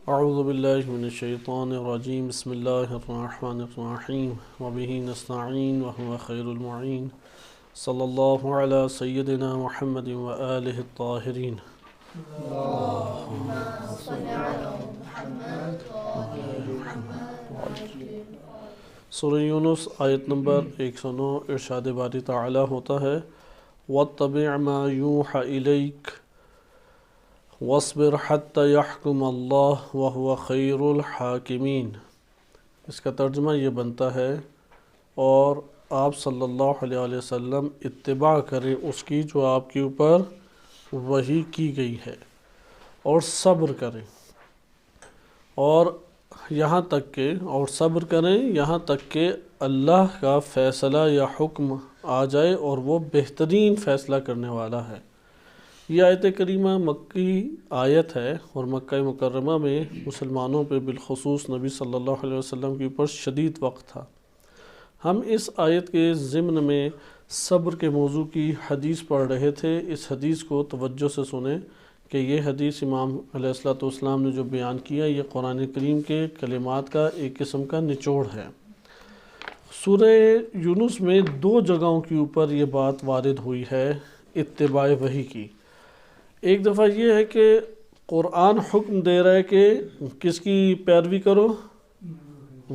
اعوذ باللہ من الشیطان الرجیم بسم اللہ الرحمن الرحیم وبہ نستعین وہو خیر المعین صلی اللہ علی سیدنا محمد وآلہ الطاہرین۔ سورہ یونس آیت نمبر 109 ارشاد باری تعالی ہوتا ہے وَاتَّبِعْ مَا يُوحَى إِلَيْكَ وَاصْبِرْ حَتَّى يَحْكُمَ اللَّهُ وَهُوَ خَيْرُ الْحَاكِمِينَ۔ اس کا ترجمہ یہ بنتا ہے اور آپ صلی اللہ علیہ وسلم اتباع کریں اس کی جو آپ کے اوپر وحی کی گئی ہے، اور صبر کریں اور یہاں تک کہ یہاں تک کہ اللہ کا فیصلہ یا حکم آ جائے اور وہ بہترین فیصلہ کرنے والا ہے۔ یہ آیت کریمہ مکی آیت ہے اور مکہ مکرمہ میں مسلمانوں پہ بالخصوص نبی صلی اللہ علیہ وسلم کے اوپر شدید وقت تھا۔ ہم اس آیت کے ضمن میں صبر کے موضوع کی حدیث پڑھ رہے تھے۔ اس حدیث کو توجہ سے سنیں کہ یہ حدیث امام علیہ السلام نے جو بیان کیا یہ قرآن کریم کے کلمات کا ایک قسم کا نچوڑ ہے۔ سورہ یونس میں 2 جگہوں کے اوپر یہ بات وارد ہوئی ہے اتباع وحی کی۔ ایک دفعہ یہ ہے کہ قرآن حکم دے رہا ہے کہ کس کی پیروی کرو؟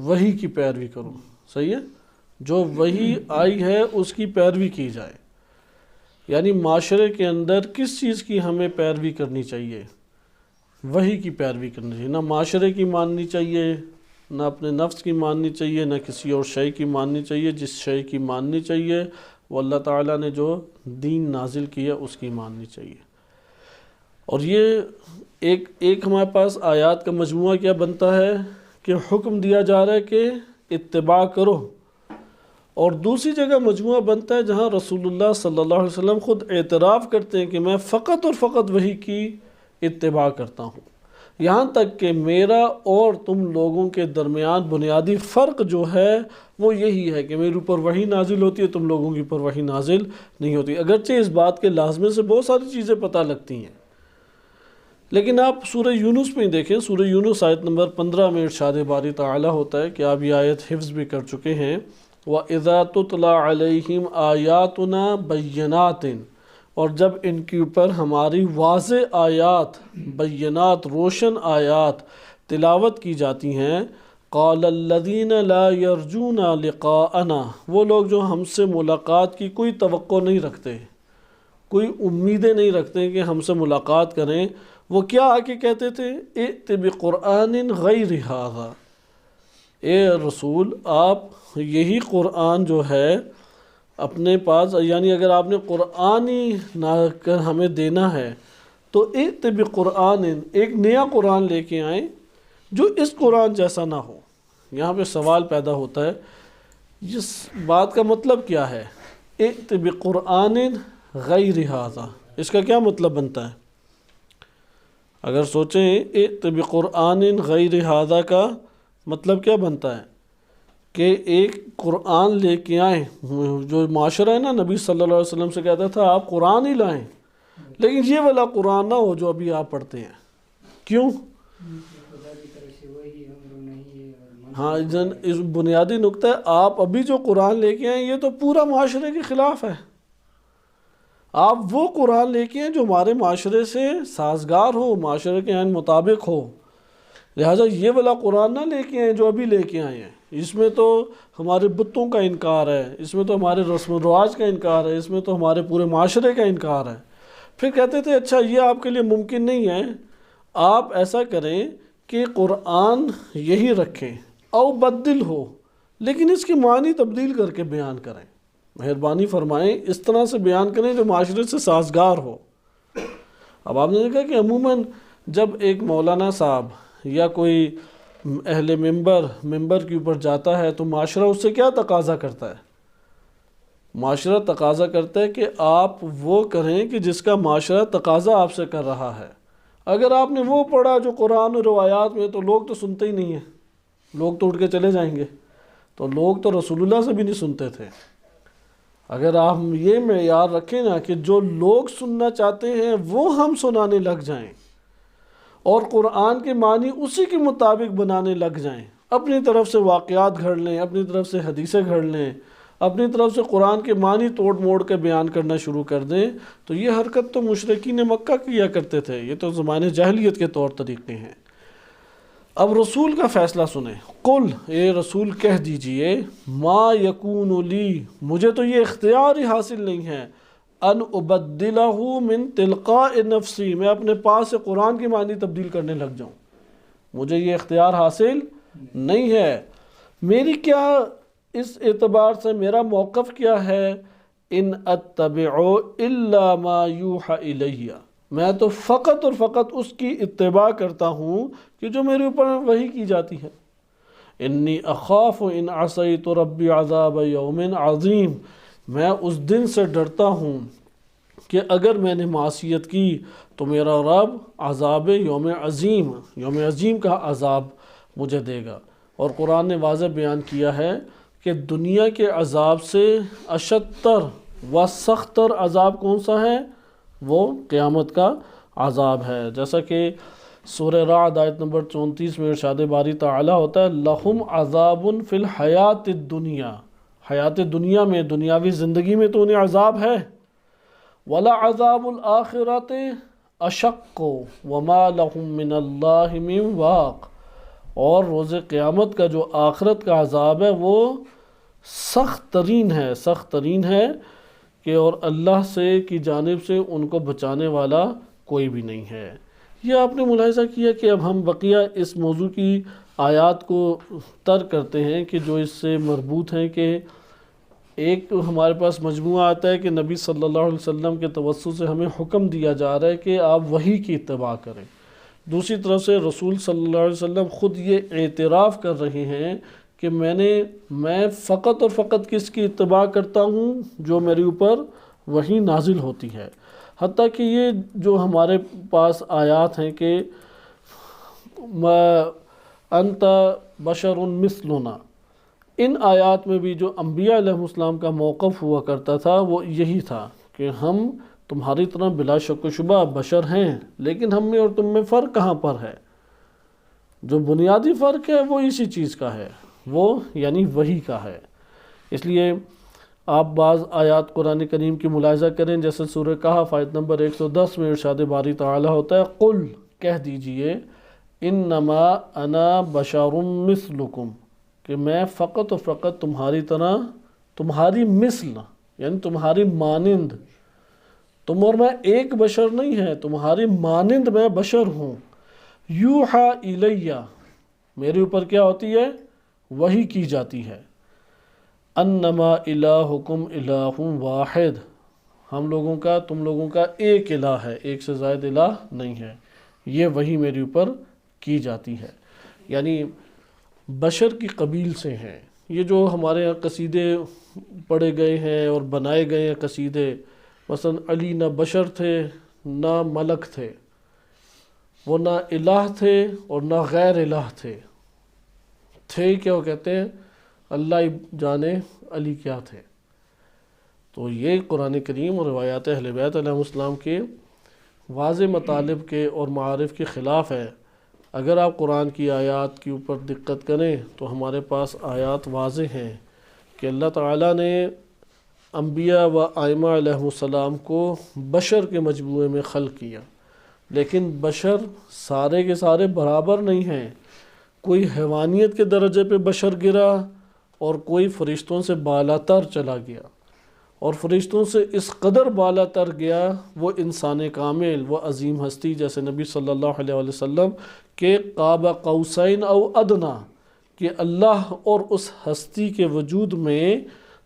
وحی کی پیروی کرو، صحیح ہے؟ جو وحی آئی ہے اس کی پیروی کی جائے، یعنی معاشرے کے اندر کس چیز کی ہمیں پیروی کرنی چاہیے؟ وحی کی پیروی کرنی چاہیے، نہ معاشرے کی ماننی چاہیے، نہ اپنے نفس کی ماننی چاہیے، نہ کسی اور شے کی ماننی چاہیے۔ جس شے کی ماننی چاہیے وہ اللہ تعالیٰ نے جو دین نازل کیا اس کی ماننی چاہیے۔ اور یہ ایک ہمارے پاس آیات کا مجموعہ کیا بنتا ہے کہ حکم دیا جا رہا ہے کہ اتباع کرو، اور دوسری جگہ مجموعہ بنتا ہے جہاں رسول اللہ صلی اللہ علیہ وسلم خود اعتراف کرتے ہیں کہ میں فقط اور فقط وحی کی اتباع کرتا ہوں، یہاں تک کہ میرا اور تم لوگوں کے درمیان بنیادی فرق جو ہے وہ یہی ہے کہ میرے اوپر وحی نازل ہوتی ہے، تم لوگوں کے اوپر وحی نازل نہیں ہوتی، اگرچہ اس بات کے لازمے سے بہت ساری چیزیں پتہ لگتی ہیں۔ لیکن آپ سورہ یونس میں دیکھیں، سورہ یونس آیت نمبر 15 میں ارشاد باری تعالی ہوتا ہے کہ آپ یہ آیت حفظ بھی کر چکے ہیں وَإِذَا تُتْلَى عَلَيْهِمْ آيَاتُنَا بَيِّنَاتٍ، اور جب ان کے اوپر ہماری واضح آیات، بینات، روشن آیات تلاوت کی جاتی ہیں قَالَ الَّذِينَ لَا يَرْجُونَ لِقَاءَنَا، وہ لوگ جو ہم سے ملاقات کی کوئی توقع نہیں رکھتے، کوئی امیدیں نہیں رکھتے کہ ہم سے ملاقات کریں، وہ کیا آ کے کہتے تھے ائت بقرآن غیر ھذا، اے رسول آپ یہی قرآن جو ہے اپنے پاس، یعنی اگر آپ نے قرآن ہی ہمیں دینا ہے تو ائت بقرآن، ایک نیا قرآن لے کے آئیں جو اس قرآن جیسا نہ ہو۔ یہاں پہ سوال پیدا ہوتا ہے اس بات کا مطلب کیا ہے؟ ائت بقرآن غیر ھذا، اس کا کیا مطلب بنتا ہے؟ اگر سوچیں ائت بقرآن غیر ھذا کا مطلب کیا بنتا ہے کہ ایک قرآن لے کے آئیں، جو معاشرہ ہے نا نبی صلی اللہ علیہ وسلم سے کہتا تھا آپ قرآن ہی لائیں، لیکن یہ والا قرآن نہ ہو جو ابھی آپ پڑھتے ہیں۔ کیوں؟ ہاں اس بنیادی نقطہ ہے، آپ ابھی جو قرآن لے کے آئیں یہ تو پورا معاشرے کے خلاف ہے۔ آپ وہ قرآن لے کے آئیں جو ہمارے معاشرے سے سازگار ہو، معاشرے کے عین مطابق ہو، لہٰذا یہ والا قرآن نہ لے کے آئیں جو ابھی لے کے آئے ہیں۔ اس میں تو ہمارے بتوں کا انکار ہے، اس میں تو ہمارے رسم و رواج کا انکار ہے، اس میں تو ہمارے پورے معاشرے کا انکار ہے۔ پھر کہتے تھے اچھا یہ آپ کے لیے ممکن نہیں ہے، آپ ایسا کریں کہ قرآن یہی رکھیں او بدل ہو، لیکن اس کی معنی تبدیل کر کے بیان کریں، مہربانی فرمائیں اس طرح سے بیان کریں جو معاشرے سے سازگار ہو۔ اب آپ نے دیکھا کہ عموماً جب ایک مولانا صاحب یا کوئی اہل ممبر کے اوپر جاتا ہے تو معاشرہ اس سے کیا تقاضا کرتا ہے؟ معاشرہ تقاضا کرتا ہے کہ آپ وہ کریں کہ جس کا معاشرہ تقاضا آپ سے کر رہا ہے۔ اگر آپ نے وہ پڑھا جو قرآن و روایات میں تو لوگ تو سنتے ہی نہیں ہیں، لوگ تو اٹھ کے چلے جائیں گے، تو لوگ تو رسول اللہ سے بھی نہیں سنتے تھے۔ اگر آپ یہ معیار رکھیں نا کہ جو لوگ سننا چاہتے ہیں وہ ہم سنانے لگ جائیں، اور قرآن کے معنی اسی کے مطابق بنانے لگ جائیں، اپنی طرف سے واقعات گھڑ لیں، اپنی طرف سے حدیثیں گھڑ لیں، اپنی طرف سے قرآن کے معنی توڑ موڑ کے بیان کرنا شروع کر دیں، تو یہ حرکت تو مشرکین مکہ کیا کرتے تھے، یہ تو زمانے جاہلیت کے طور طریقے ہیں۔ اب رسول کا فیصلہ سنیں، قل، اے رسول کہہ دیجئے، ما یکون لی، مجھے تو یہ اختیار ہی حاصل نہیں ہے، ان ابدلہ من تلقاء نفسی، میں اپنے پاس سے قرآن کی معنی تبدیل کرنے لگ جاؤں، مجھے یہ اختیار حاصل نہیں ہے۔ میری کیا اس اعتبار سے میرا موقف کیا ہے، ان اتبع الا ما یوحى الیہ، میں تو فقط اور فقط اس کی اتباع کرتا ہوں کہ جو میرے اوپر وحی کی جاتی ہے۔ انی اخاف ان عصیت ربی عذاب یوم عظیم، میں اس دن سے ڈرتا ہوں کہ اگر میں نے معصیت کی تو میرا رب عذاب یوم عظیم کا عذاب مجھے دے گا۔ اور قرآن نے واضح بیان کیا ہے کہ دنیا کے عذاب سے اشدتر و سختر عذاب کون سا ہے، وہ قیامت کا عذاب ہے، جیسا کہ سورہ رعد آیت نمبر 34 میں ارشاد باری تعالی ہوتا ہے، لَهُمْ عَذَابٌ فِي الْحَيَاةِ الدُّنْيَا، حیات دنیا میں، دنیاوی زندگی میں تو انہیں عذاب ہے، وَلَعَذَابُ الْآخِرَةِ أَشَقُّ وَمَا لَهُم مِّنَ اللَّهِ مِن وَاقٍ، اور روز قیامت کا جو آخرت کا عذاب ہے وہ سخت ترین ہے کہ اور اللہ سے کی جانب سے ان کو بچانے والا کوئی بھی نہیں ہے۔ یہ آپ نے ملاحظہ کیا کہ اب ہم بقیہ اس موضوع کی آیات کو ترک کرتے ہیں کہ جو اس سے مربوط ہیں، کہ ایک ہمارے پاس مجموعہ آتا ہے کہ نبی صلی اللہ علیہ وسلم کے توسط سے ہمیں حکم دیا جا رہا ہے کہ آپ وحی کی اتباع کریں، دوسری طرف سے رسول صلی اللہ علیہ وسلم خود یہ اعتراف کر رہے ہیں کہ میں فقط اور فقط کس کی اتباع کرتا ہوں، جو میرے اوپر وحی نازل ہوتی ہے۔ حتیٰ کہ یہ جو ہمارے پاس آیات ہیں کہ انت بشر مثلنا، ان آیات میں بھی جو انبیاء علیہ السلام کا موقف ہوا کرتا تھا وہ یہی تھا کہ ہم تمہاری طرح بلا شک و شبہ بشر ہیں، لیکن ہم میں اور تم میں فرق کہاں پر ہے؟ جو بنیادی فرق ہے وہ اسی چیز کا ہے، وہ یعنی وحی کا ہے۔ اس لیے آپ بعض آیات قرآن کریم کی ملاحظہ کریں، جیسے سورہ کہف آیت نمبر 110 میں ارشاد باری تعالی ہوتا ہے، قل، کہہ دیجئے، انما انا بشر مثلکم، کہ میں فقط و فقط تمہاری طرح، تمہاری مثل یعنی تمہاری مانند، تم اور میں ایک بشر نہیں ہے، تمہاری مانند میں بشر ہوں، یوحا الیہ، میرے اوپر کیا ہوتی ہے، وحی کی جاتی ہے، انما الہکم الہ واحد، ہم لوگوں کا، تم لوگوں کا ایک الہ ہے، ایک سے زائد الہ نہیں ہے، یہ وحی میرے اوپر کی جاتی ہے۔ یعنی بشر کی قبیل سے ہیں یہ جو ہمارے یہاں قصیدے پڑھے گئے ہیں اور بنائے گئے ہیں قصیدے، مثلا علی نہ بشر تھے نہ ملک تھے، وہ نہ الہ تھے اور نہ غیر الہ تھے کیا وہ کہتے ہیں اللہ جانے علی کیا تھے۔ تو یہ قرآن کریم اور روایات اہل بیت علیہ السلام کے واضح مطالب کے اور معارف کے خلاف ہے۔ اگر آپ قرآن کی آیات کے اوپر دقت کریں تو ہمارے پاس آیات واضح ہیں کہ اللہ تعالیٰ نے انبیاء و ائمہ علیہ السلام کو بشر کے مجموعے میں خلق کیا، لیکن بشر سارے کے سارے برابر نہیں ہیں، کوئی حیوانیت کے درجے پہ بشر گرا اور کوئی فرشتوں سے بالا تر چلا گیا، اور فرشتوں سے اس قدر بالا تر گیا وہ انسان کامل، وہ عظیم ہستی جیسے نبی صلی اللہ علیہ وسلم کہ قاب قوسین او ادنا، کہ اللہ اور اس ہستی کے وجود میں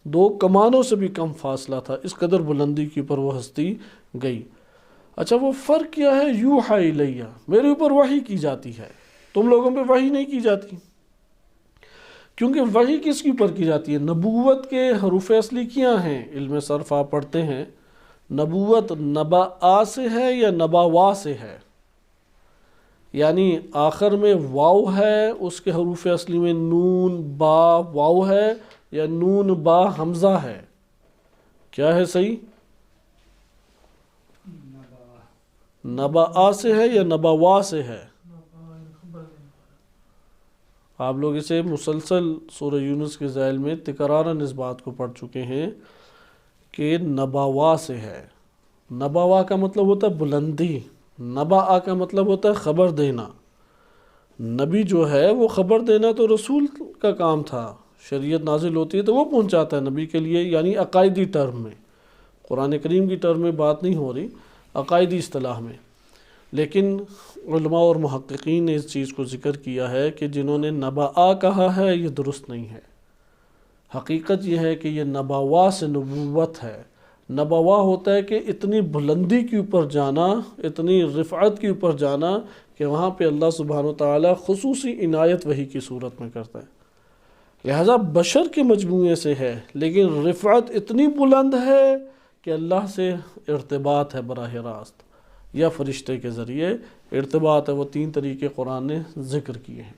2 کمانوں سے بھی کم فاصلہ تھا، اس قدر بلندی کے اوپر وہ ہستی گئی۔ اچھا وہ فرق کیا ہے، یوحا الیہ، میرے اوپر وحی کی جاتی ہے، تم لوگوں پہ وحی نہیں کی جاتی، کیونکہ وحی کس کے اوپر کی جاتی ہے؟ نبوت کے حروف اصلی کیا ہیں؟ علم صرف آپ پڑھتے ہیں، نبوت نبا سے ہے یا نباوا سے ہے، یعنی آخر میں واو ہے، اس کے حروف اصلی میں نون با واو ہے، یا نون با حمزہ ہے، کیا ہے صحیح؟ نبا سے ہے یا نبوا سے ہے؟ آپ لوگ اسے مسلسل سورہ یونس کے ذیل میں تکراراً اس بات کو پڑھ چکے ہیں کہ نبوا سے ہے۔ نبوا کا مطلب ہوتا ہے بلندی، نبا کا مطلب ہوتا ہے خبر دینا۔ نبی جو ہے وہ خبر دینا تو رسول کا کام تھا، شریعت نازل ہوتی ہے تو وہ پہنچاتا ہے نبی کے لیے، یعنی عقائدی ٹرم میں، قرآن کریم کی ٹرم میں بات نہیں ہو رہی، عقائدی اصطلاح میں۔ لیکن علماء اور محققین نے اس چیز کو ذکر کیا ہے کہ جنہوں نے نبا کہا ہے یہ درست نہیں ہے۔ حقیقت یہ ہے کہ یہ نبوا سے نبوت ہے۔ نبوا ہوتا ہے کہ اتنی بلندی کے اوپر جانا، اتنی رفعت کے اوپر جانا کہ وہاں پہ اللہ سبحانہ وتعالی خصوصی عنایت وحی کی صورت میں کرتا ہے۔ لہذا بشر کے مجموعے سے ہے، لیکن رفعت اتنی بلند ہے کہ اللہ سے ارتباط ہے براہ راست یا فرشتے کے ذریعے ارتباط ہے۔ وہ 3 طریقے قرآن نے ذکر کیے ہیں،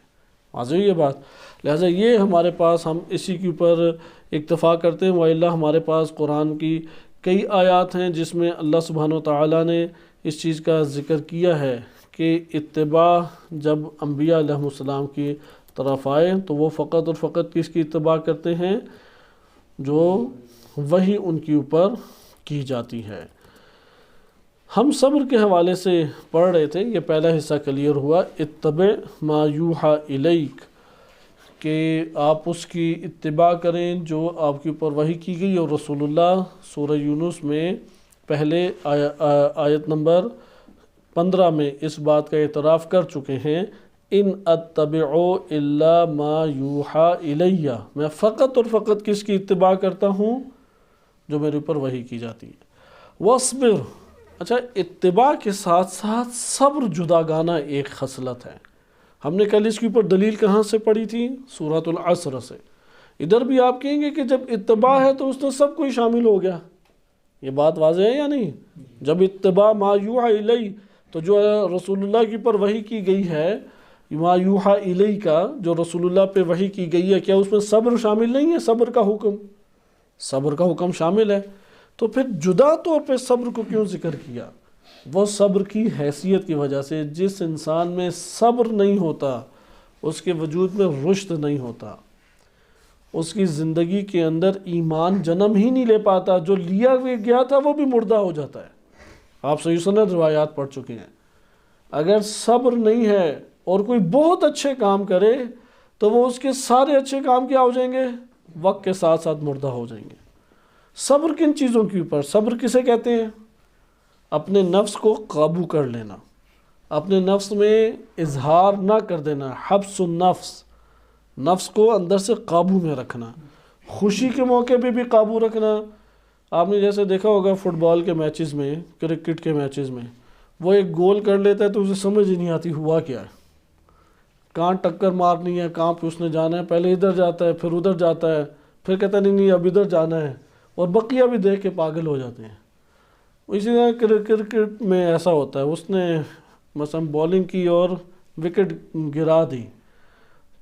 واضح یہ بات۔ لہذا یہ ہمارے پاس، ہم اسی کے اوپر اکتفا کرتے ہیں۔ وَإِلَّا ہمارے پاس قرآن کی کئی آیات ہیں جس میں اللہ سبحانہ وتعالی نے اس چیز کا ذکر کیا ہے کہ اتباع جب انبیاء علیہ السلام کی طرف آئے تو وہ فقط اور فقط کس کی اتباع کرتے ہیں؟ جو وحی ان کے اوپر کی جاتی ہے۔ ہم صبر کے حوالے سے پڑھ رہے تھے، یہ پہلا حصہ کلیئر ہوا، اتبع ما یوحى الیک، کہ آپ اس کی اتباع کریں جو آپ کے اوپر وحی کی گئی۔ اور رسول اللہ سورہ یونس میں پہلے آیت نمبر 15 میں اس بات کا اعتراف کر چکے ہیں، ان اتبع الا ما یوحى الی، میں فقط اور فقط کس کی اتباع کرتا ہوں؟ جو میرے اوپر وحی کی جاتی ہے۔ وَاصْبِرْ، اچھا اتباع کے ساتھ ساتھ صبر جداگانہ ایک خصلت ہے۔ ہم نے کل اس کے اوپر دلیل کہاں سے پڑھی تھی؟ سورۃ العصر سے۔ ادھر بھی آپ کہیں گے کہ جب اتباع ہے تو اس میں سب کوئی شامل ہو گیا، یہ بات واضح ہے یا نہیں؟ جب اتباع ما یوحى الی، تو جو رسول اللہ کے پر وحی کی گئی ہے، ما یوحى الی کا جو رسول اللہ پہ وحی کی گئی ہے، کیا اس میں صبر شامل نہیں ہے؟ صبر کا حکم، صبر کا حکم شامل ہے۔ تو پھر جدا طور پہ صبر کو کیوں ذکر کیا؟ وہ صبر کی حیثیت کی وجہ سے، جس انسان میں صبر نہیں ہوتا اس کے وجود میں رشد نہیں ہوتا، اس کی زندگی کے اندر ایمان جنم ہی نہیں لے پاتا، جو لیا گیا تھا وہ بھی مردہ ہو جاتا ہے۔ آپ صحیح سند روایات پڑھ چکے ہیں۔ اگر صبر نہیں ہے اور کوئی بہت اچھے کام کرے تو وہ اس کے سارے اچھے کام کیا ہو جائیں گے؟ وقت کے ساتھ ساتھ مردہ ہو جائیں گے۔ صبر کن چیزوں کے اوپر؟ صبر کسے کہتے ہیں؟ اپنے نفس کو قابو کر لینا، اپنے نفس میں اظہار نہ کر دینا، حبس النفس، نفس کو اندر سے قابو میں رکھنا، خوشی کے موقع پہ بھی قابو رکھنا۔ آپ نے جیسے دیکھا ہوگا فٹ بال کے میچز میں، کرکٹ کے میچز میں، وہ ایک گول کر لیتا ہے تو اسے سمجھ ہی نہیں آتی ہوا کیا ہے، کہاں ٹکر مارنی ہے، کہاں پہ اس نے جانا ہے، پہلے ادھر جاتا ہے پھر ادھر جاتا ہے، پھر کہتا ہے نہیں اب ادھر جانا ہے، اور بقیہ بھی دیکھ کے پاگل ہو جاتے ہیں۔ اسی طرح کرکٹ میں ایسا ہوتا ہے، اس نے مثلا بولنگ کی اور وکٹ گرا دی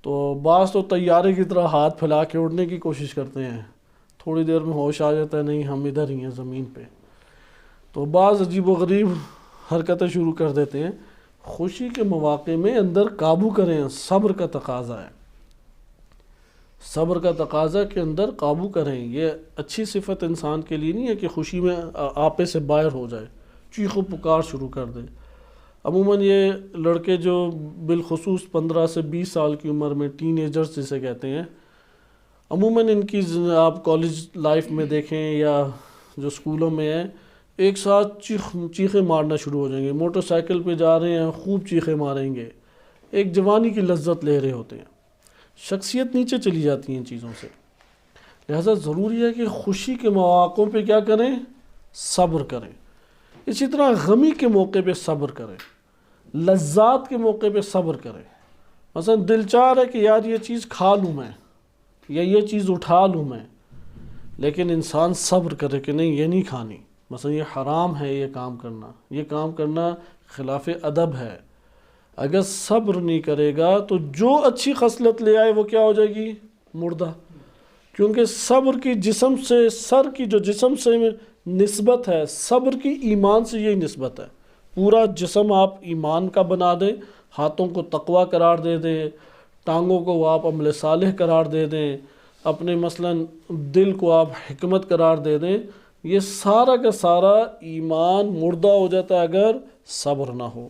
تو بعض تو طیارے کی طرح ہاتھ پھیلا کے اڑنے کی کوشش کرتے ہیں، تھوڑی دیر میں ہوش آ جاتا ہے نہیں ہم ادھر ہی ہیں زمین پہ، تو بعض عجیب و غریب حرکتیں شروع کر دیتے ہیں۔ خوشی کے مواقع میں اندر قابو کریں، صبر کا تقاضا ہے، صبر کا تقاضا کے اندر قابو کریں۔ یہ اچھی صفت انسان کے لیے نہیں ہے کہ خوشی میں آپے سے باہر ہو جائے، چیخ و پکار شروع کر دے۔ عموماً یہ لڑکے جو بالخصوص 15 سے 20 سال کی عمر میں ٹین ایجرز جسے کہتے ہیں، عموماً ان کی آپ کالج لائف میں دیکھیں یا جو اسکولوں میں ہیں، ایک ساتھ چیخیں مارنا شروع ہو جائیں گے، موٹر سائیکل پہ جا رہے ہیں خوب چیخیں ماریں گے، ایک جوانی کی لذت لے رہے ہوتے ہیں، شخصیت نیچے چلی جاتی ہیں ان چیزوں سے۔ لہذا ضروری ہے کہ خوشی کے مواقعوں پہ کیا کریں؟ صبر کریں۔ اسی طرح غمی کے موقع پہ صبر کریں، لذات کے موقع پہ صبر کریں۔ مثلا دل چاہ رہا ہے کہ یار یہ چیز کھا لوں میں یا یہ چیز اٹھا لوں میں، لیکن انسان صبر کرے کہ نہیں یہ نہیں کھانی، مثلا یہ حرام ہے، یہ کام کرنا خلاف ادب ہے۔ اگر صبر نہیں کرے گا تو جو اچھی خصلت لے آئے وہ کیا ہو جائے گی؟ مردہ۔ کیونکہ صبر کی جسم سے، سر کی جو جسم سے نسبت ہے، صبر کی ایمان سے یہی نسبت ہے۔ پورا جسم آپ ایمان کا بنا دیں، ہاتھوں کو تقوی قرار دے دیں، ٹانگوں کو آپ عمل صالح قرار دے دیں، اپنے مثلاً دل کو آپ حکمت قرار دے دیں، یہ سارا کا سارا ایمان مردہ ہو جاتا ہے اگر صبر نہ ہو۔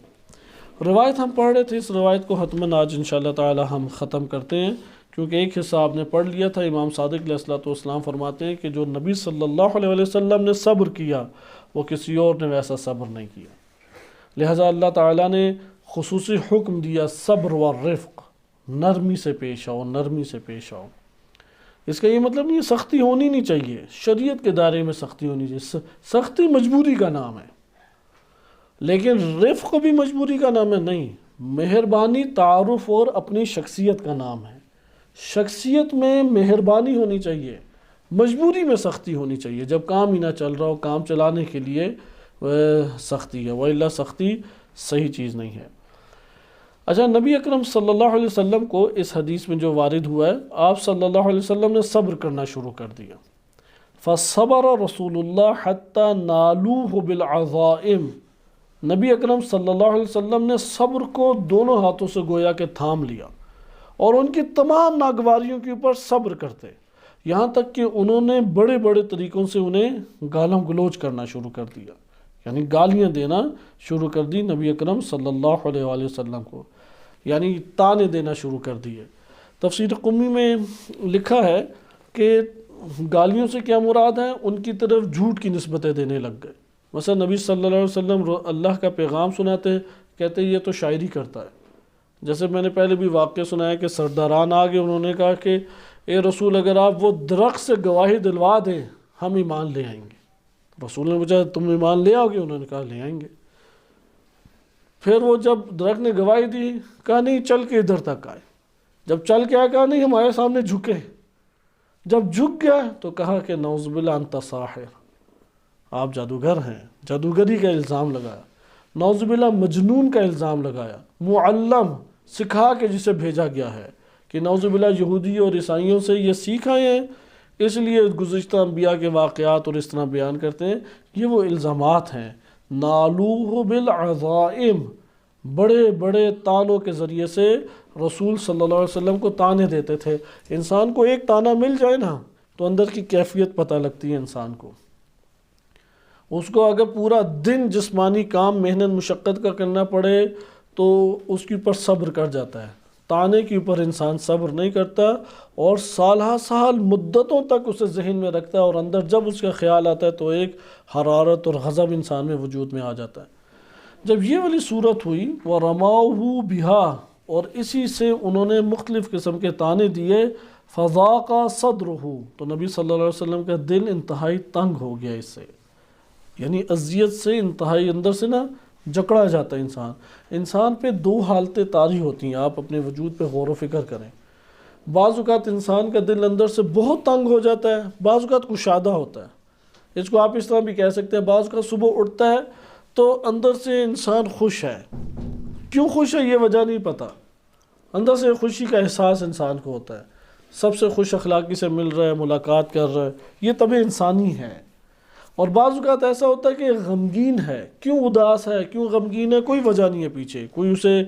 روایت ہم پڑھ رہے تھے، اس روایت کو حتماً آج انشاءاللہ تعالی ہم ختم کرتے ہیں، کیونکہ ایک حصہ آپ نے پڑھ لیا تھا۔ امام صادق علیہ السلام فرماتے ہیں کہ جو نبی صلی اللہ علیہ وسلم نے صبر کیا وہ کسی اور نے ویسا صبر نہیں کیا، لہٰذا اللہ تعالیٰ نے خصوصی حکم دیا صبر و رفق، نرمی سے پیش آؤ، نرمی سے پیش آؤ۔ اس کا یہ مطلب نہیں ہے سختی ہونی نہیں چاہیے، شریعت کے دائرے میں سختی ہونی چاہیے، سختی مجبوری کا نام ہے، لیکن رفق بھی مجبوری کا نام ہے نہیں، مہربانی تعارف اور اپنی شخصیت کا نام ہے۔ شخصیت میں مہربانی ہونی چاہیے، مجبوری میں سختی ہونی چاہیے، جب کام ہی نہ چل رہا ہو، کام چلانے کے لیے سختی ہے، وَإِلَّا سختی صحیح چیز نہیں ہے۔ اچھا، نبی اکرم صلی اللہ علیہ وسلم کو اس حدیث میں جو وارد ہوا ہے، آپ صلی اللہ علیہ وسلم نے صبر کرنا شروع کر دیا۔ فَصَبَرَ رَسُولُ اللَّهِ حَتَّى نَالُوهُ بِالْعَظَائِمِ، نبی اکرم صلی اللہ علیہ وسلم نے صبر کو دونوں ہاتھوں سے گویا کہ تھام لیا، اور ان کی تمام ناگواریوں کے اوپر صبر کرتے، یہاں تک کہ انہوں نے بڑے بڑے طریقوں سے انہیں گالم گلوچ کرنا شروع کر دیا، یعنی گالیاں دینا شروع کر دی نبی اکرم صلی اللہ علیہ وآلہ وسلم کو، یعنی تانے دینا شروع کر دیے۔ تفسیر قمی میں لکھا ہے کہ گالیوں سے کیا مراد ہے، ان کی طرف جھوٹ کی نسبتیں دینے لگ گئے۔ مثلا نبی صلی اللہ علیہ وسلم اللہ کا پیغام سناتے، کہتے یہ تو شاعری کرتا ہے۔ جیسے میں نے پہلے بھی واقعہ سنایا کہ سرداران آگے انہوں نے کہا کہ اے رسول اگر آپ وہ درخت سے گواہی دلوا دیں ہم ایمان لے آئیں گے۔ رسول نے پوچھا تم ایمان لے آؤ گے؟ انہوں نے کہا لے آئیں گے۔ پھر وہ جب درخت نے گواہی دی، کہا نہیں چل کے ادھر تک آئے، جب چل کے آئے کہا نہیں ہمارے سامنے جھکے، جب جھک گیا تو کہا کہ نعوذ باللہ انت ساحر، آپ جادوگر ہیں، جادوگری کا الزام لگایا، نعوذ باللہ مجنون کا الزام لگایا، معلم سکھا کے جسے بھیجا گیا ہے کہ نعوذ باللہ یہودی اور عیسائیوں سے یہ سیکھ آئے ہیں، اس لیے گزشتہ انبیاء کے واقعات اور اس طرح بیان کرتے ہیں۔ یہ وہ الزامات ہیں۔ نالوہ بالعظائم، بڑے بڑے تانوں کے ذریعے سے رسول صلی اللہ علیہ وسلم کو تانے دیتے تھے۔ انسان کو ایک تانا مل جائے نا تو اندر کی کیفیت پتہ لگتی ہے انسان کو۔ اس کو اگر پورا دن جسمانی کام محنت مشقت کا کرنا پڑے تو اس کے اوپر صبر کر جاتا ہے، تانے کے اوپر انسان صبر نہیں کرتا، اور سالہ سال مدتوں تک اسے ذہن میں رکھتا ہے، اور اندر جب اس کا خیال آتا ہے تو ایک حرارت اور غضب انسان میں وجود میں آ جاتا ہے۔ جب یہ والی صورت ہوئی وَرَمَاوْهُ بِهَا، اور اسی سے انہوں نے مختلف قسم کے تانے دیے، فَضَاقَ صَدْرُهُ، تو نبی صلی اللہ علیہ وسلم کا دل انتہائی تنگ ہو گیا اس سے، یعنی اذیت سے انتہائی اندر سے نا جکڑا جاتا ہے انسان پہ دو حالتیں طاری ہوتی ہیں، آپ اپنے وجود پہ غور و فکر کریں۔ بعض اوقات انسان کا دل اندر سے بہت تنگ ہو جاتا ہے، بعض اوقات کشادہ ہوتا ہے، اس کو آپ اس طرح بھی کہہ سکتے ہیں، بعض اوقات صبح اٹھتا ہے تو اندر سے انسان خوش ہے، کیوں خوش ہے یہ وجہ نہیں پتہ، اندر سے خوشی کا احساس انسان کو ہوتا ہے، سب سے خوش اخلاقی سے مل رہا ہے، ملاقات کر رہا ہے، یہ طبع انسانی ہے۔ اور بعض اوقات ایسا ہوتا ہے کہ غمگین ہے، کیوں اداس ہے، کیوں غمگین ہے، کوئی وجہ نہیں ہے پیچھے، کوئی اسے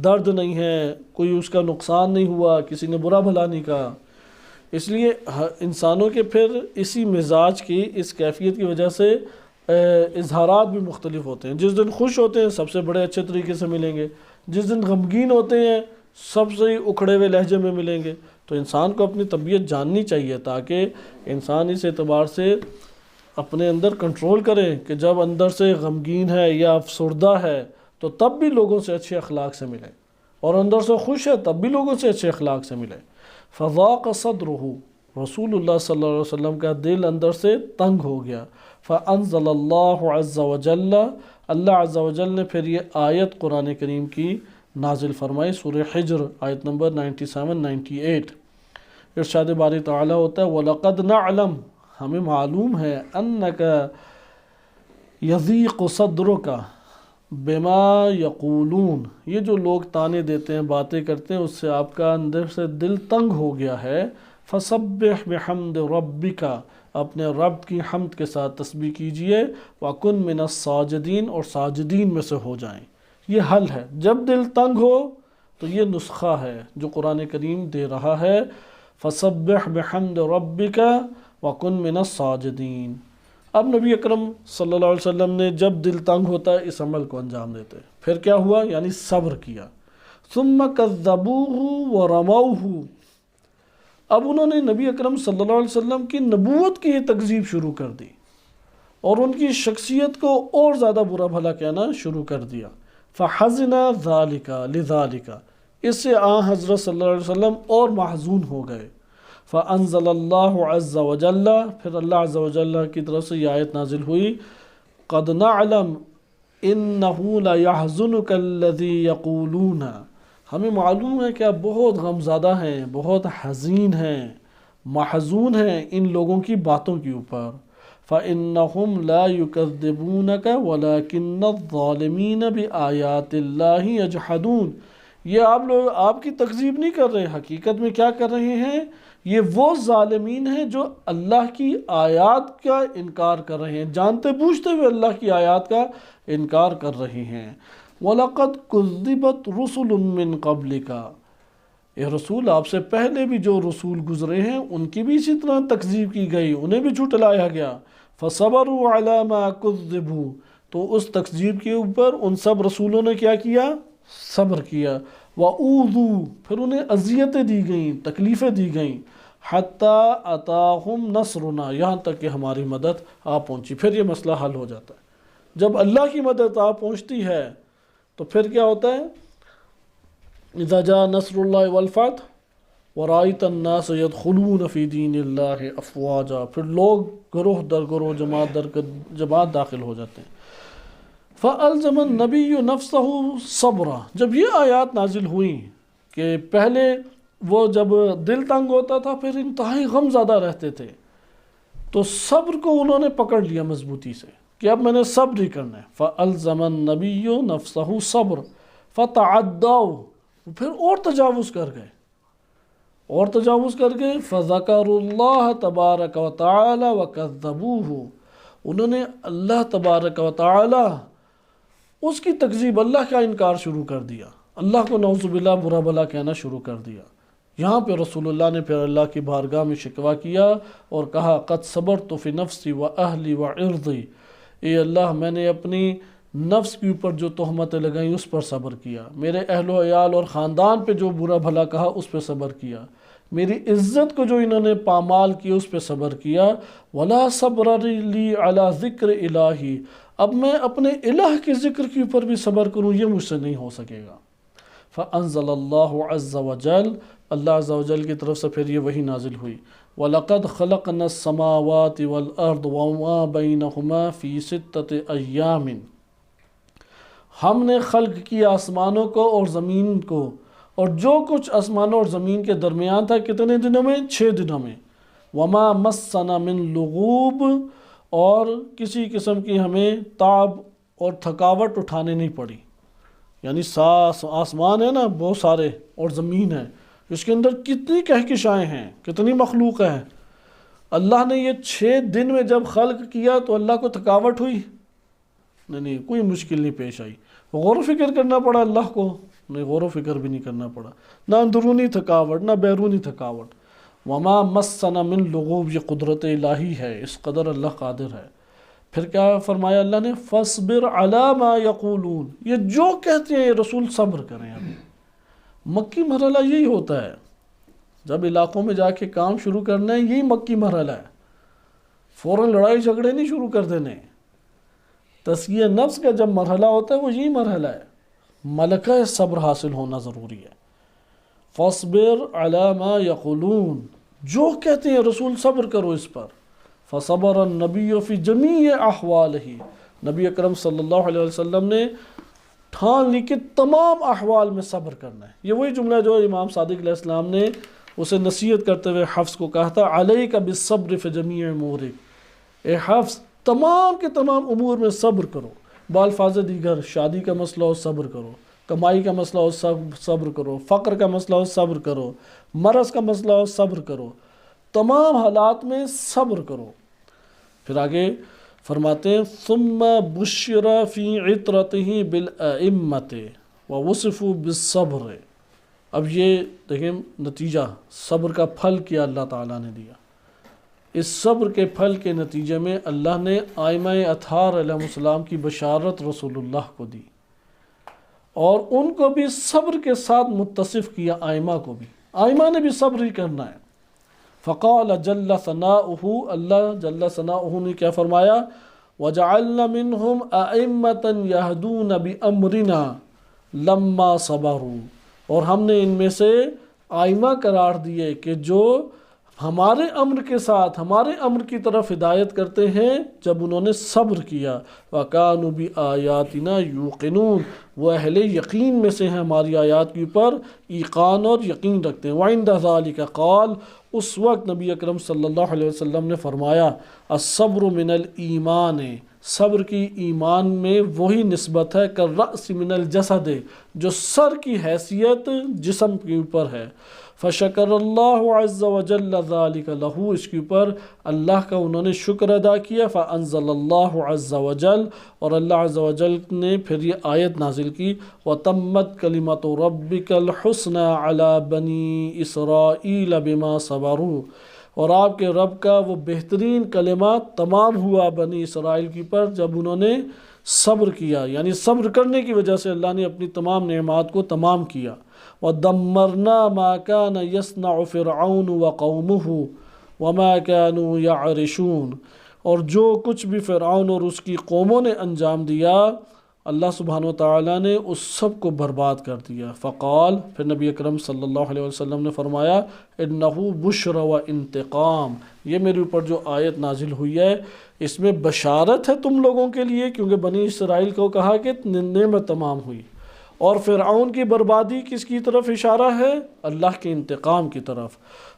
درد نہیں ہے، کوئی اس کا نقصان نہیں ہوا، کسی نے برا بھلا نہیں کہا۔ اس لیے انسانوں کے پھر اسی مزاج کی اس کیفیت کی وجہ سے اظہارات بھی مختلف ہوتے ہیں۔ جس دن خوش ہوتے ہیں سب سے بڑے اچھے طریقے سے ملیں گے، جس دن غمگین ہوتے ہیں سب سے اکھڑے ہوئے لہجے میں ملیں گے۔ تو انسان کو اپنی طبیعت جاننی چاہیے تاکہ انسان اس اعتبار سے اپنے اندر کنٹرول کرے کہ جب اندر سے غمگین ہے یا افسردہ ہے تو تب بھی لوگوں سے اچھے اخلاق سے ملے، اور اندر سے خوش ہے تب بھی لوگوں سے اچھے اخلاق سے ملے۔ فَضَاقَ صَدْرُهُ، رسول اللہ صلی اللہ علیہ وسلم کا دل اندر سے تنگ ہو گیا۔ فَأَنزَلَ اللَّهُ عَزَّ وَجَلَّ، اللہ عز و جل نے پھر یہ آیت قرآن کریم کی نازل فرمائی، سورہ حجر آیت نمبر 97-98۔ ارشاد باری تعالیٰ ہوتا ہے وَلَقَدْ نَعْلَمُ، ہمیں معلوم ہے، أَنَّكَ يَضِيقُ صَدْرُكَ بِمَا يَقُولُونَ، یہ جو لوگ تانے دیتے ہیں باتیں کرتے ہیں اس سے آپ کا اندر سے دل تنگ ہو گیا ہے۔ فَسَبِّحْ بِحَمْدِ رَبِّكَ، اپنے رب کی حمد کے ساتھ تسبیح کیجئے، وَكُن مِّنَ السَّاجِدِينَ اور ساجدین میں سے ہو جائیں۔ یہ حل ہے، جب دل تنگ ہو تو یہ نسخہ ہے جو قرآن کریم دے رہا ہے، فَسَبِّحْ بِحَمْدِ رَبِّكَ وَكُن مِّنَ السَّاجِدِينَ۔ اب نبی اکرم صلی اللہ علیہ وسلم نے جب دل تنگ ہوتا ہے اس عمل کو انجام دیتے، پھر کیا ہوا؟ یعنی صبر کیا۔ ثُمَّ كَذَّبُوهُ وَرَمَوْهُ، اب انہوں نے نبی اکرم صلی اللہ علیہ وسلم کی نبوت کی تکذیب شروع کر دی اور ان کی شخصیت کو اور زیادہ برا بھلا کہنا شروع کر دیا۔ فَحَزِنَ ذَلِكَ لِذَلِكَ، اس سے حضرت صلی اللہ علیہ وسلم اور محزون ہو گئے۔ فَأَنزَلَ اللَّهُ عَزَّ وَجَلَّ، پھر اللہ عز و جل کی طرف سے یہ آیت نازل ہوئی، قَدْ نَعْلَمْ إِنَّهُ لَيَحْزُنُكَ الَّذِي يَقُولُونَ، ہمیں معلوم ہے کہ آپ بہت غمزدہ ہیں، بہت حزین ہیں، محزون ہیں ان لوگوں کی باتوں کے اوپر۔ فَإِنَّهُمْ لَا يُكَذِّبُونَكَ وَلَكِنَّ الظَّالِمِينَ بِآيَاتِ اللَّهِ يَجْحَدُونَ، یہ آپ لوگ آپ کی تکذیب نہیں کر رہے، حقیقت میں کیا کر رہے ہیں؟ یہ وہ ظالمین ہیں جو اللہ کی آیات کا انکار کر رہے ہیں، جانتے بوجھتے ہوئے اللہ کی آیات کا انکار کر رہے ہیں۔ وَلَقَدْ كُذِّبَتْ رُسُلٌ مِّن قَبْلِكَ، اے رسول آپ سے پہلے بھی جو رسول گزرے ہیں ان کی بھی اسی طرح تکذیب کی گئی، انہیں بھی جھٹلایا گیا۔ فَصَبَرُوا عَلَى مَا كُذِّبُوا، تو اس تکذیب کے اوپر ان سب رسولوں نے کیا کیا؟ صبر کیا۔ وَأُوذُوا، پھر انہیں اذیتیں دی گئیں، تکلیفیں دی گئیں۔ حَتَّى أَتَاهُمْ نَصْرُنَا، یہاں تک کہ ہماری مدد آ پہنچی، پھر یہ مسئلہ حل ہو جاتا ہے۔ جب اللہ کی مدد آ پہنچتی ہے تو پھر کیا ہوتا ہے؟ اذا جاء نصر اللہ والفتح ورأيت الناس يدخلون في دین اللہ افواجا، پھر لوگ گروہ در گروہ، جماعت در جماعت داخل ہو جاتے ہیں۔ فَأَلْزَمَ النَّبِيُّ نَفْسَهُ صَبْرًا، جب یہ آیات نازل ہوئیں کہ پہلے وہ جب دل تنگ ہوتا تھا پھر انتہائی غم زدہ رہتے تھے، تو صبر کو انہوں نے پکڑ لیا مضبوطی سے کہ اب میں نے صبر ہی کرنا ہے۔ فَأَلْزَمَ النَّبِيُّ نَفْسَهُ صَبْرًا فَتَعَدَّوْا، پھر اور تجاوز کر گئے، اور تجاوز کر گئے۔ فَذَكَرُوا اللَّهَ تَبَارَكَ وَتَعَالَى وَكَذَّبُوهُ، انہوں نے اللہ تبارک و تعالی اس کی تکذیب، اللہ کا انکار شروع کر دیا، اللہ کو نعوذ باللہ برا بھلا کہنا شروع کر دیا۔ یہاں پہ رسول اللہ نے پھر اللہ کی بارگاہ میں شکوہ کیا اور کہا قد صبرت فی نفسی و اہلی و عرضی، اے اللہ میں نے اپنی نفس کے اوپر جو تہمتیں لگائیں اس پر صبر کیا، میرے اہل و عیال اور خاندان پہ جو برا بھلا کہا اس پہ صبر کیا، میری عزت کو جو انہوں نے پامال کی اس پہ صبر کیا۔ ولا صبر لی علی ذکر الہی، اب میں اپنے الہ کے ذکر کے اوپر بھی صبر کروں یہ مجھ سے نہیں ہو سکے گا۔ فانزل اللہ عز وجل، اللہ عز وجل کی طرف سے پھر یہ وحی نازل ہوئی، وَلَقَدْ خَلَقْنَا السَّمَاوَاتِ وَالْأَرْضَ وَمَا بَيْنَهُمَا فِي سِتَّةِ أَيَّامٍ، ہم نے خلق کیا آسمانوں کو اور زمین کو، اور جو کچھ آسمانوں اور زمین کے درمیان تھا کتنے دنوں میں؟ 6 دنوں میں۔ وَمَا مَسَّنَا مِن لُغُوبٍ، اور کسی قسم کی ہمیں تعب اور تھکاوٹ اٹھانے نہیں پڑی، یعنی آسمان ہے نا بہت سارے اور زمین ہے، اس کے اندر کتنی کہکشائیں ہیں، کتنی مخلوق ہے، اللہ نے یہ 6 دن میں جب خلق کیا تو اللہ کو تھکاوٹ ہوئی؟ نہیں، کوئی مشکل نہیں پیش آئی۔ غور و فکر کرنا پڑا اللہ کو؟ نہیں، غور و فکر بھی نہیں کرنا پڑا، نہ اندرونی تھکاوٹ نہ بیرونی تھکاوٹ۔ وما مسنا من لغوب، یہ قدرت الہی ہے، اس قدر اللہ قادر ہے۔ پھر کیا فرمایا اللہ نے؟ فاصبر علی ما یقولون، یہ جو کہتے ہیں رسول صبر کریں۔ ابھی مکی مرحلہ یہی ہوتا ہے، جب علاقوں میں جا کے کام شروع کرنا ہے یہی مکی مرحلہ ہے، فوراً لڑائی جھگڑے نہیں شروع کر دینے۔ تزکیہ نفس کا جب مرحلہ ہوتا ہے وہ یہی مرحلہ ہے، ملکہ صبر حاصل ہونا ضروری ہے۔ فاصبر علی ما یقولون، جو کہتے ہیں رسول صبر کرو اس پر۔ فصبر النبی فی جمیع احوالہ، نبی اکرم صلی اللہ علیہ وسلم نے ٹھان لی کہ تمام احوال میں صبر کرنا ہے۔ یہ وہی جملہ جو امام صادق علیہ السلام نے اسے نصیحت کرتے ہوئے حفص کو کہا تھا، علیک بالصبر فی جمیع امورک، اے حفص تمام کے تمام امور میں صبر کرو، بالفاظ دیگر شادی کا مسئلہ ہو صبر کرو، کمائی کا مسئلہ ہو صبر کرو، فقر کا مسئلہ ہو صبر کرو، مرض کا مسئلہ ہو صبر کرو، تمام حالات میں صبر کرو۔ پھر آگے فرماتے ہیں ثم بشر فی عطرتہ بالائمۃ ووصفوا بالصبر۔ اب یہ دیکھیں نتیجہ، صبر کا پھل کیا اللہ تعالیٰ نے دیا۔ اس صبر کے پھل کے نتیجے میں اللہ نے ائمہ اطہار علیہ السلام کی بشارت رسول اللہ کو دی، اور ان کو بھی صبر کے ساتھ متصف کیا، ائمہ کو بھی، ائمہ نے بھی صبر ہی کرنا ہے۔ فقال جل ثناؤہ، اللہ جل ثناؤہ نے کیا فرمایا؟ وجعلنا منہم ائمۃ یہدون بامرنا لما صبروا، اور ہم نے ان میں سے ائمہ قرار دیے کہ جو ہمارے امر کے ساتھ ہمارے امر کی طرف ہدایت کرتے ہیں جب انہوں نے صبر کیا۔ وَكَانُوا بِآيَاتِنَا يُوقِنُونَ، وہ اہل یقین میں سے ہیں، ہماری آیات کے اوپر ایقان اور یقین رکھتے ہیں۔ وَعِنْدَ ذَلِكَ قال، اس وقت نبی اکرم صلی اللہ علیہ وسلم نے فرمایا الصبر من الایمان، صبر کی ایمان میں وہی نسبت ہے کالرأس من الجسد، جو سر کی حیثیت جسم کے اوپر ہے۔ فشکر اللہ عز وجل ذالک لہو، اس کے اوپر اللہ کا انہوں نے شکر ادا کیا۔ فانزل اللہ عز وجل، اور اللہ عز وجل نے پھر یہ آیت نازل کی وتمت کلمۃ ربک الحسنی علی بنی اسرائیل بما صبروا، اور آپ کے رب کا وہ بہترین کلمہ تمام ہوا بنی اسرائیل کی پر جب انہوں نے صبر کیا، یعنی صبر کرنے کی وجہ سے اللہ نے اپنی تمام نعمات کو تمام کیا۔ وَدَمَّرْنَا مَا كَانَ يَصْنَعُ فِرْعَوْنُ وَقَوْمُهُ وَمَا كَانُوا يَعْرِشُونَ، اور جو کچھ بھی فرعون اور اس کی قوموں نے انجام دیا اللہ سبحانہ وتعالیٰ نے اس سب کو برباد کر دیا۔ فقال، پھر نبی اکرم صلی اللہ علیہ وسلم نے فرمایا انہو بشر و انتقام، یہ میرے اوپر جو آیت نازل ہوئی ہے اس میں بشارت ہے تم لوگوں کے لیے، کیونکہ بنی اسرائیل کو کہا کہ نعمت تمام ہوئی، اور فرعون کی بربادی کس کی طرف اشارہ ہے؟ اللہ کے انتقام کی طرف۔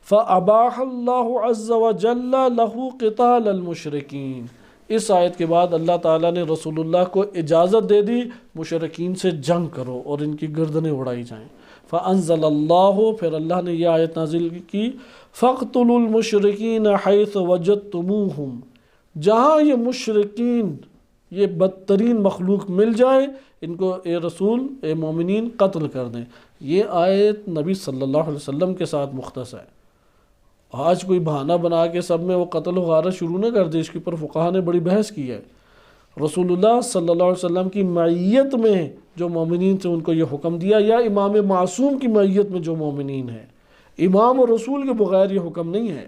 فَأَبَاحَ اللَّهُ عَزَّ وَجَلَّ لَهُ قِتَالَ الْمُشْرِكِينَ، اس آیت کے بعد اللہ تعالیٰ نے رسول اللہ کو اجازت دے دی مشرکین سے جنگ کرو اور ان کی گردنیں اڑائی جائیں۔ فَأَنزَلَ اللَّهُ، پھر اللہ نے یہ آیت نازل کی فَاقْتُلُوا الْمُشْرِكِينَ حَيْثُ وَجَدتُّمُوهُمْ، جہاں یہ مشرکین، یہ بدترین مخلوق مل جائے ان کو اے رسول اے مومنین قتل کر دیں۔ یہ آیت نبی صلی اللہ علیہ وسلم کے ساتھ مختص ہے، آج کوئی بہانہ بنا کے سب میں وہ قتل و غارت شروع نہ کر دے، اس کے اوپر فقہا نے بڑی بحث کی ہے۔ رسول اللہ صلی اللہ علیہ وسلم کی معیت میں جو مومنین سے ان کو یہ حکم دیا، یا امام معصوم کی معیت میں جو مومنین ہیں، امام اور رسول کے بغیر یہ حکم نہیں ہے۔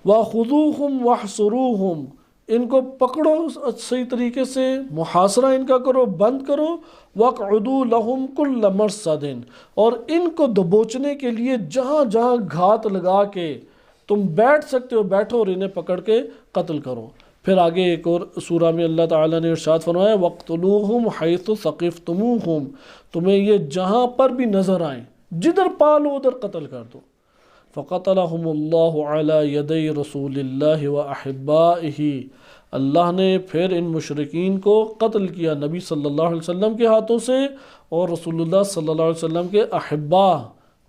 وَخُذُوهُمْ وَاحْصُرُوهُمْ، ان کو پکڑو صحیح طریقے سے، محاصرہ ان کا کرو، بند کرو۔ وَاقْعُدُوا لَهُمْ كُلَّ مَرْصَدٍ، اور ان کو دبوچنے کے لیے جہاں جہاں گھات لگا کے تم بیٹھ سکتے ہو بیٹھو، اور انہیں پکڑ کے قتل کرو۔ پھر آگے ایک اور سورہ میں اللہ تعالیٰ نے ارشاد فرمایا وَاقْتُلُوهُمْ حَيْثُ ثَقِفْتُمُوهُمْ، تمہیں یہ جہاں پر بھی نظر آئیں، جدھر پالو ادھر قتل کر دو۔ فَقَتَلَهُمُ اللَّهُ عَلَى يَدَيْ رَسُولِ اللَّهِ وَأَحِبَّائِهِ، اللہ نے پھر ان مشرکین کو قتل کیا نبی صلی اللہ علیہ وسلم کے ہاتھوں سے اور رسول اللہ صلی اللہ علیہ وسلم کے احبا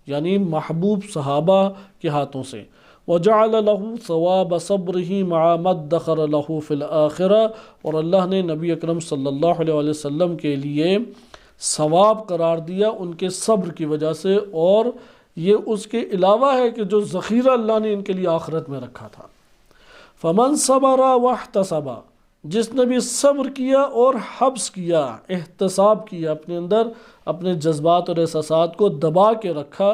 یعنی محبوب صحابہ کے ہاتھوں سے۔ وَجَعَلَ لَهُ ثَوَابَ صَبْرِهِ مَعَ مَا ادَّخَرَ لَهُ فِي الْآخِرَةِ، اور اللہ نے نبی اکرم صلی اللہ علیہ وسلم کے لیے ثواب قرار دیا ان کے صبر کی وجہ سے، اور یہ اس کے علاوہ ہے کہ جو ذخیرہ اللہ نے ان کے لیے آخرت میں رکھا تھا۔ فَمَنْ صَبَرَ وَاحْتَسَبَ، جس نے بھی صبر کیا اور حبس کیا، احتساب کیا، اپنے اندر اپنے جذبات اور احساسات کو دبا کے رکھا،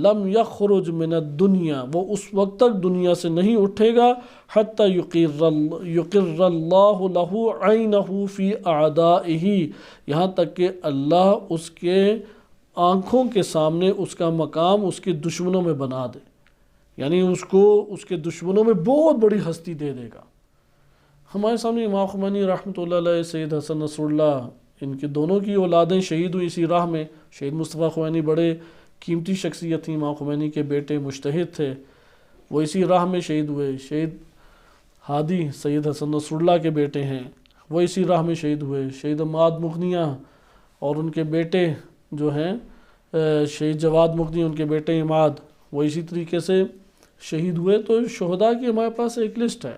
لم یخرج من الدنیا، وہ اس وقت تک دنیا سے نہیں اٹھے گا حتی یقر اللہ لہ عینہ فی اعدائہ، یہاں تک کہ اللہ اس کے آنکھوں کے سامنے اس کا مقام اس کے دشمنوں میں بنا دے، یعنی اس کو اس کے دشمنوں میں بہت بڑی ہستی دے دے گا۔ ہمارے سامنے امام خمینی رحمۃ اللہ علیہ، سید حسن نصر اللہ، ان کے دونوں کی اولادیں شہید ہوئی اسی راہ میں۔ شہید مصطفیٰ خمینی بڑے قیمتی شخصیت تھی، امام خمینی کے بیٹے مجتہد تھے، وہ اسی راہ میں شہید ہوئے۔ شہید ہادی سید حسن نصر اللہ کے بیٹے ہیں، وہ اسی راہ میں شہید ہوئے۔ شہید عماد مغنیہ اور ان کے بیٹے جو ہیں شہید جواد مغنی، ان کے بیٹے عماد، وہ اسی طریقے سے شہید ہوئے۔ تو شہداء کی ہمارے پاس ایک لسٹ ہے،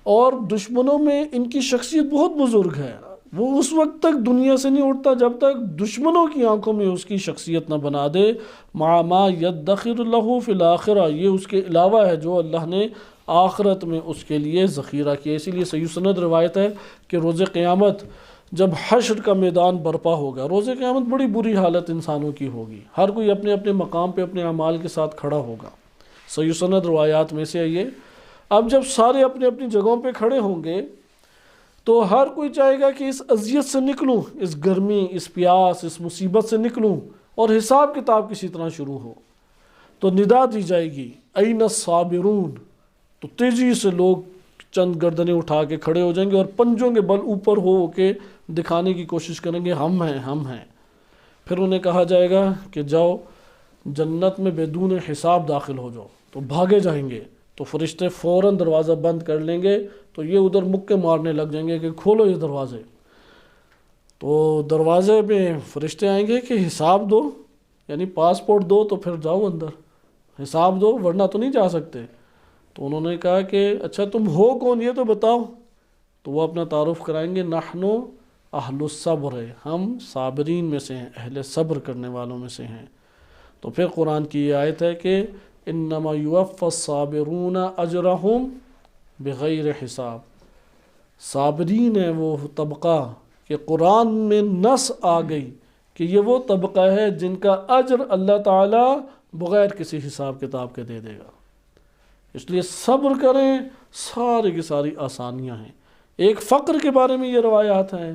اور دشمنوں میں ان کی شخصیت بہت بزرگ ہے، وہ اس وقت تک دنیا سے نہیں اٹھتا جب تک دشمنوں کی آنکھوں میں اس کی شخصیت نہ بنا دے۔ مع ما یدخر له فی الآخرہ، یہ اس کے علاوہ ہے جو اللہ نے آخرت میں اس کے لیے ذخیرہ کیا۔ اسی لیے صحیح سند روایت ہے کہ روز قیامت جب حشر کا میدان برپا ہوگا، روز قیامت بڑی بری حالت انسانوں کی ہوگی، ہر کوئی اپنے اپنے مقام پہ اپنے اعمال کے ساتھ کھڑا ہوگا، صحیح سند روایات میں سے ہے یہ۔ اب جب سارے اپنے اپنی جگہوں پہ کھڑے ہوں گے تو ہر کوئی چاہے گا کہ اس اذیت سے نکلوں، اس گرمی، اس پیاس، اس مصیبت سے نکلوں اور حساب کتاب کسی طرح شروع ہو۔ تو ندا دی جائے گی این الصابرون، تو تیزی سے لوگ چند گردنیں اٹھا کے کھڑے ہو جائیں گے اور پنجوں کے بل اوپر ہو کے دکھانے کی کوشش کریں گے ہم ہیں ہم ہیں۔ پھر انہیں کہا جائے گا کہ جاؤ جنت میں بدون حساب داخل ہو جاؤ، تو بھاگے جائیں گے، تو فرشتے فوراً دروازہ بند کر لیں گے، تو یہ ادھر مکے مارنے لگ جائیں گے کہ کھولو یہ دروازے۔ تو دروازے پہ فرشتے آئیں گے کہ حساب دو، یعنی پاسپورٹ دو تو پھر جاؤ اندر، حساب دو ورنہ تو نہیں جا سکتے۔ تو انہوں نے کہا کہ اچھا تم ہو کون یہ تو بتاؤ، تو وہ اپنا تعارف کرائیں گے، نحن اہل الصبر، ہم صابرین میں سے ہیں، اہل صبر کرنے والوں میں سے ہیں۔ تو پھر قرآن کی یہ آیت ہے کہ انما یوفی الصابرون اجرہم بغیر حساب، صابرین ہے وہ طبقہ کہ قرآن میں نص آ گئی کہ یہ وہ طبقہ ہے جن کا اجر اللہ تعالیٰ بغیر کسی حساب کتاب کے دے دے گا۔ اس لیے صبر کریں، ساری کی ساری آسانیاں ہیں۔ ایک فقر کے بارے میں یہ روایات ہیں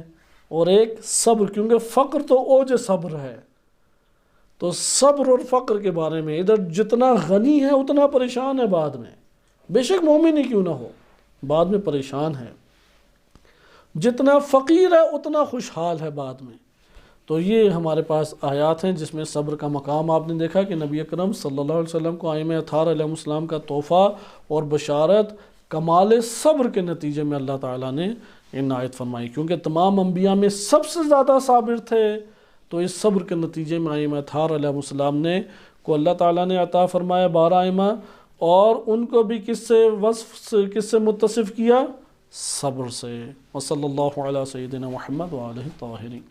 اور ایک صبر، کیونکہ فقر تو اوج صبر ہے، تو صبر اور فقر کے بارے میں ادھر جتنا غنی ہے اتنا پریشان ہے بعد میں، بے شک مومن ہی کیوں نہ ہو بعد میں پریشان ہے، جتنا فقیر ہے اتنا خوشحال ہے بعد میں۔ تو یہ ہمارے پاس آیات ہیں جس میں صبر کا مقام آپ نے دیکھا کہ نبی اکرم صلی اللہ علیہ وسلم کو ائمہ اطہار علیہ السلام کا تحفہ اور بشارت کمال صبر کے نتیجے میں اللہ تعالیٰ نے عنایت فرمائی، کیونکہ تمام انبیاء میں سب سے زیادہ صابر تھے، تو اس صبر کے نتیجے میں ائمہ اطہار علیہ السلام نے کو اللہ تعالیٰ نے عطا فرمایا 12 ائمہ، اور ان کو بھی کس سے متصف کیا؟ صبر سے۔ وصلی اللہ علی سیدنا محمد وآلہ الطاہرین۔